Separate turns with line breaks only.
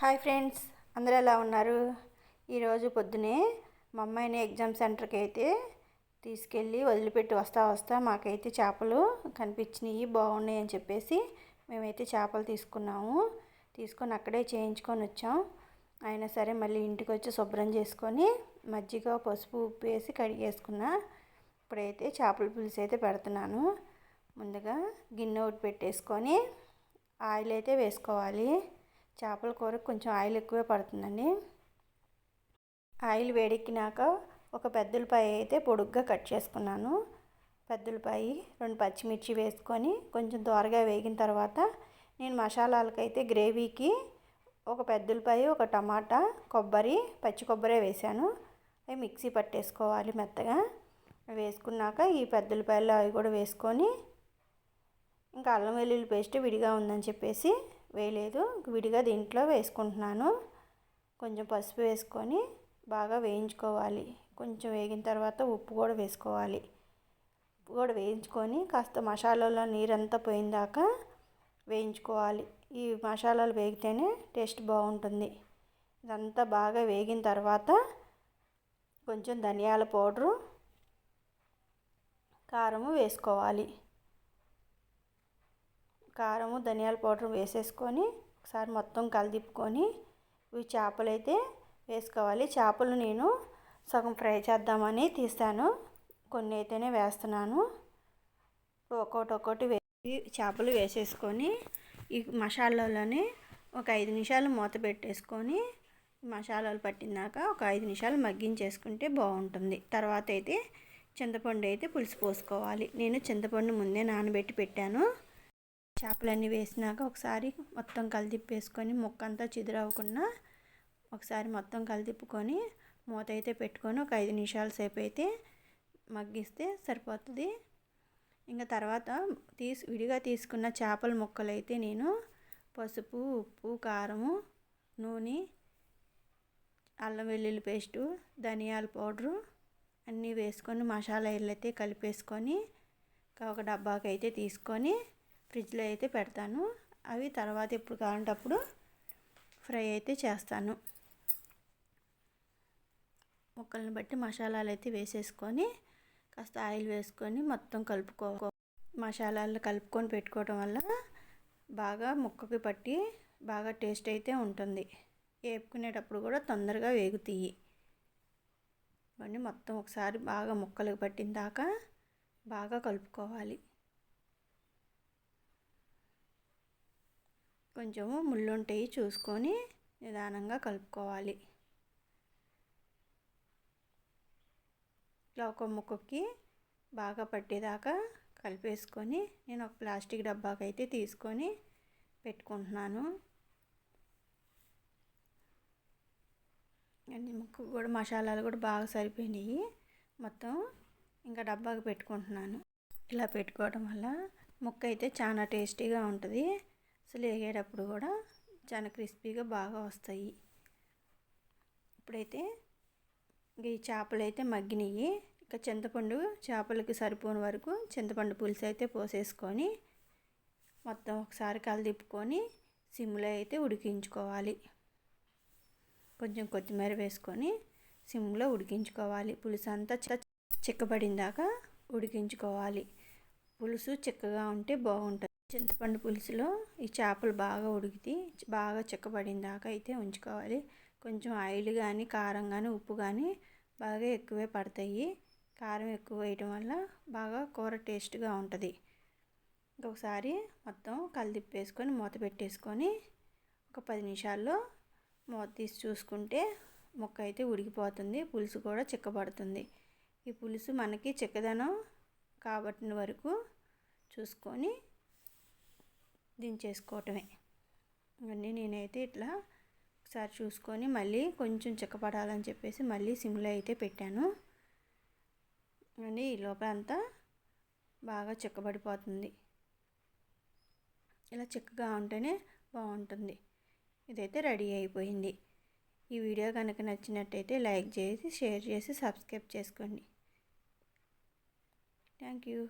Hi friends, అందరూ ఎలా ఉన్నారు? ఈరోజు పొద్దునే మా అమ్మాయిని ఎగ్జామ్ సెంటర్కి అయితే తీసుకెళ్ళి వదిలిపెట్టి వస్తా మాకైతే చేపలు కనిపించినాయి, బాగున్నాయి అని చెప్పేసి మేమైతే చేపలు తీసుకొని అక్కడే చేయించుకొని వచ్చాం. అయినా సరే మళ్ళీ ఇంటికి వచ్చి శుభ్రం చేసుకొని మజ్జిగ పసుపు ఉప్పు వేసి కడిగేసుకున్నా. ఇప్పుడైతే చేపల పులుసు అయితే పెడుతున్నాను. ముందుగా గిన్నె ఒకటి పెట్టేసుకొని ఆయిల్ అయితే వేసుకోవాలి. చేపల కూరకు కొంచెం ఆయిల్ ఎక్కువే పడుతుందండి. ఆయిల్ వేడెక్కినాక ఒక పెద్దలపాయ అయితే పొడుగ్గా కట్ చేసుకున్నాను. పెద్దలపాయ 2 పచ్చిమిర్చి వేసుకొని కొంచెం దోరగా వేగిన తర్వాత నేను మసాలాలకైతే గ్రేవీకి ఒక పెద్దలపాయ, ఒక టమాటా, కొబ్బరి, పచ్చి కొబ్బరి వేసాను. అవి మిక్సీ పట్టేసుకోవాలి మెత్తగా. వేసుకున్నాక ఈ పెద్దలపాయలు అవి కూడా వేసుకొని ఇంకా అల్లం వెల్లుల్లి పేస్ట్ విడిగా ఉందని చెప్పేసి వేయలేదు, విడిగా దీంట్లో వేసుకుంటున్నాను. కొంచెం పసుపు వేసుకొని బాగా వేయించుకోవాలి. కొంచెం వేగిన తర్వాత ఉప్పు కూడా వేసుకోవాలి. ఉప్పు కూడా వేయించుకొని కాస్త మసాలాలో నీరంతా పోయిందాకా వేయించుకోవాలి. ఈ మసాలాలు వేగితేనే టేస్ట్ బాగుంటుంది. ఇదంతా బాగా వేగిన తర్వాత కొంచెం ధనియాల పౌడరు, కారము వేసుకోవాలి. కారము ధనియాల పౌడర్ వేసేసుకొని ఒకసారి మొత్తం కలిదిప్పుకొని ఇవి చేపలు అయితే వేసుకోవాలి. చేపలు నేను సగం ఫ్రై చేద్దామని తీసాను, కొన్ని అయితేనే వేస్తున్నాను. ఒక్కొక్కటి వేసి చేపలు వేసేసుకొని ఈ మసాలాలోనే ఒక 5 నిమిషాలు మూత పెట్టేసుకొని మసాలాలు పట్టినాక ఒక 5 నిమిషాలు మగ్గించేసుకుంటే బాగుంటుంది. తర్వాత అయితే చింతపండు అయితే పులుసు పోసుకోవాలి. నేను చింతపండు ముందే నానబెట్టి పెట్టాను. చేపలన్నీ వేసినాక ఒకసారి మొత్తం కలిదిప్పేసుకొని ముక్క అంతా చిదురవ్వకుండా ఒకసారి మొత్తం కలిదిప్పుకొని మూత అయితే పెట్టుకొని ఒక 5 నిమిషాల సేపు అయితే మగ్గిస్తే సరిపోతుంది. ఇంకా తర్వాత విడిగా తీసుకున్న చేపల ముక్కలు అయితే నేను పసుపు, ఉప్పు, కారము, నూనె, అల్లం వెల్లుల్లి పేస్టు, ధనియాల పౌడరు అన్నీ వేసుకొని మసాలా అయితే కలిపేసుకొని ఒక డబ్బాకి అయితే తీసుకొని ఫ్రిడ్జ్లో అయితే పెడతాను. అవి తర్వాత ఎప్పుడు కావాలంటే అప్పుడు ఫ్రై అయితే చేస్తాను. ముక్కలను బట్టి మసాలాలు అయితే వేసేసుకొని కాస్త ఆయిల్ వేసుకొని మొత్తం మసాలాలు కలుపుకొని పెట్టుకోవడం వల్ల బాగా ముక్కకి పట్టి బాగా టేస్ట్ అయితే ఉంటుంది. వేపుకునేటప్పుడు కూడా తొందరగా వేగుతాయి. ఇవన్నీ మొత్తం ఒకసారి బాగా ముక్కలకు పట్టిన దాకా బాగా కలుపుకోవాలి. కొంచెము ముళ్ళుంటాయి చూసుకొని నిదానంగా కలుపుకోవాలి. ఇట్లా ఒక ముక్కకి బాగా పట్టేదాకా కలిపేసుకొని నేను ఒక ప్లాస్టిక్ డబ్బాకి అయితే తీసుకొని పెట్టుకుంటున్నాను. అన్ని ముక్క కూడా మసాలాలు కూడా బాగా సరిపోయినాయి. మొత్తం ఇంకా డబ్బాకి పెట్టుకుంటున్నాను. ఇలా పెట్టుకోవడం వల్ల ముక్క అయితే చాలా టేస్టీగా ఉంటుంది. అసలు వేగేటప్పుడు కూడా చాలా క్రిస్పీగా బాగా వస్తాయి. ఇప్పుడైతే ఈ చేపలు అయితే మగ్గినాయి. ఇక చింతపండు చేపలకి సరిపోని వరకు చింతపండు పులుసు అయితే పోసేసుకొని మొత్తం ఒకసారి కలిదిప్పుకొని సిమ్లో అయితే ఉడికించుకోవాలి. కొంచెం కొత్తిమీర వేసుకొని సిమ్లో ఉడికించుకోవాలి. పులుసు అంతా చిక్కబడిందాక ఉడికించుకోవాలి. పులుసు చిక్కగా ఉంటే బాగుంటుంది. చింతపండు పులుసులో ఈ చేపలు బాగా ఉడికితే బాగా చిక్కబడిందాక అయితే ఉంచుకోవాలి. కొంచెం ఆయిల్ కానీ కారం కానీ ఉప్పు కానీ బాగా ఎక్కువే పడతాయి. కారం ఎక్కువ వేయటం వల్ల బాగా కూర టేస్ట్గా ఉంటుంది. ఇంకొకసారి మొత్తం కలిదిప్పేసుకొని మూత పెట్టేసుకొని ఒక 10 నిమిషాల్లో మూత తీసి చూసుకుంటే ముక్క అయితే ఉడికిపోతుంది. పులుసు కూడా చిక్కబడుతుంది. ఈ పులుసు మనకి చిక్కదనం కాబట్టిన వరకు చూసుకొని దించేసుకోవటమే. ఇవన్నీ నేనైతే ఇట్లా ఒకసారి చూసుకొని మళ్ళీ కొంచెం చిక్కపడాలని చెప్పేసి మళ్ళీ సిమ్లో అయితే పెట్టాను. ఇవన్నీ ఈ లోపల అంతా బాగా చిక్కబడిపోతుంది. ఇలా చిక్కగా ఉంటేనే బాగుంటుంది. ఇదైతే రెడీ అయిపోయింది. ఈ వీడియో కనుక నచ్చినట్టయితే లైక్ చేసి షేర్ చేసి సబ్స్క్రైబ్ చేసుకోండి. Thank you.